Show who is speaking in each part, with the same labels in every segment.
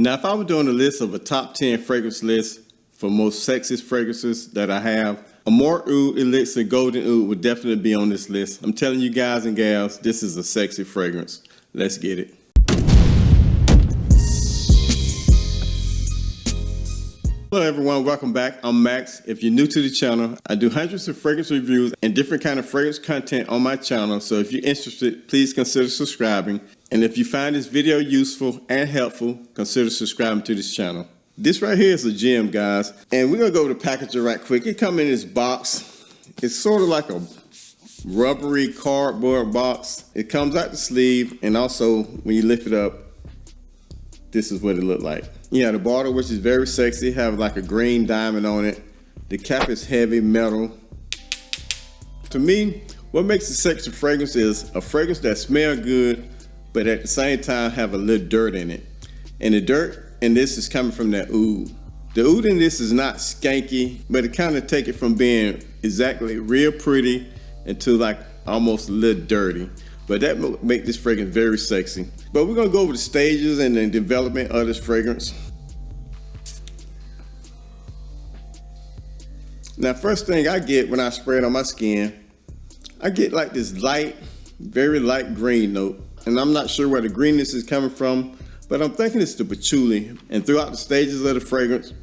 Speaker 1: Now, if I were doing a list of a top 10 fragrance list for most sexiest fragrances that I have, Amouroud Elixir Golden Oud would definitely be on this list. I'm telling you guys and gals, this is a sexy fragrance. Let's get it. Hello everyone, welcome back. I'm Max. If you're new to the channel, I do hundreds of fragrance reviews and different kind of fragrance content on my channel. So if you're interested, please consider subscribing. And if you find this video useful and helpful, consider subscribing to this channel. This right here is a gem, guys. And we're gonna go over the packaging right quick. It comes in this box. It's sort of like a rubbery cardboard box. It comes out the sleeve, and also when you lift it up, this is what it looked like. Yeah, the bottle, which is very sexy, have like a green diamond on it. The cap is heavy metal. To me, what makes a sexy fragrance is a fragrance that smells good, but at the same time have a little dirt in it. And the dirt in this is coming from that oud. The oud in this is not skanky, but it kind of take it from being exactly real pretty into like almost a little dirty. But that make this fragrance very sexy. But we're gonna go over the stages and the development of this fragrance. Now, first thing I get when I spray it on my skin, I get like this light, very light green note. And I'm not sure where the greenness is coming from, but I'm thinking it's the patchouli. And throughout the stages of the fragrance,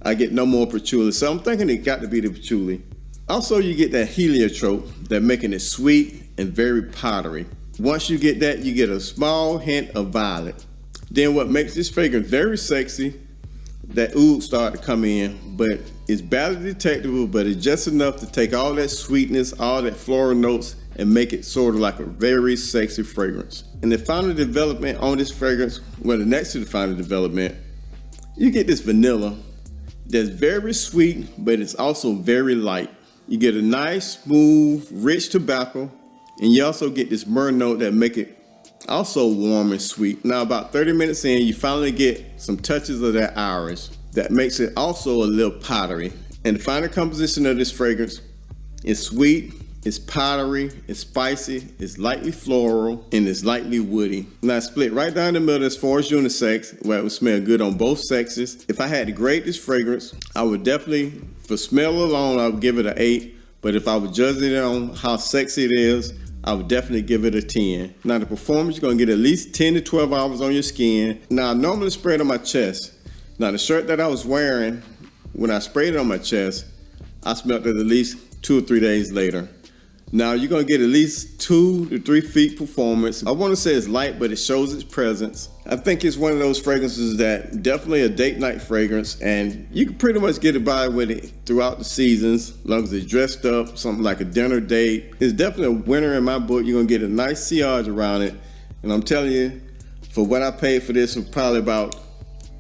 Speaker 1: I get no more patchouli. So I'm thinking it got to be the patchouli. Also, you get that heliotrope that making it sweet and very powdery. Once you get that, you get a small hint of violet. Then what makes this fragrance very sexy, that oud start to come in, but it's barely detectable, but it's just enough to take all that sweetness, all that floral notes, and make it sort of like a very sexy fragrance. And the final development on this fragrance, well, the next to the final development, you get this vanilla that's very sweet, but it's also very light. You get a nice, smooth, rich tobacco, and you also get this myrrh note that make it also warm and sweet. Now, about 30 minutes in, you finally get some touches of that iris that makes it also a little powdery. And the final composition of this fragrance is sweet, it's powdery, it's spicy, it's lightly floral, and it's lightly woody. Now, it's split right down the middle as far as unisex, where it would smell good on both sexes. If I had to grade this fragrance, I would definitely, for smell alone, I would give it an 8. But if I would judge it on how sexy it is, I would definitely give it a 10. Now, the performance, you're gonna get at least 10 to 12 hours on your skin. Now, I normally spray it on my chest. Now, the shirt that I was wearing, when I sprayed it on my chest, I smelled it at least 2 or 3 days later. Now, you're gonna get at least 2 to 3 feet performance. I wanna say it's light, but it shows its presence. I think it's one of those fragrances that definitely a date night fragrance, and you can pretty much get by with it throughout the seasons, as long as it's dressed up, something like a dinner date. It's definitely a winner in my book. You're gonna get a nice sillage around it. And I'm telling you, for what I paid for this was probably about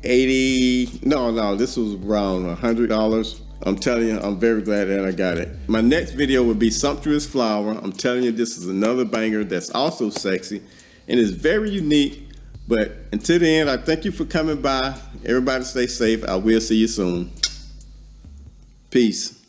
Speaker 1: this was around $100. I'm telling you, I'm very glad that I got it. My next video would be Sumptuous Flower. I'm telling you, this is another banger that's also sexy and is very unique. But until the end, I thank you for coming by. Everybody stay safe. I will see you soon. Peace.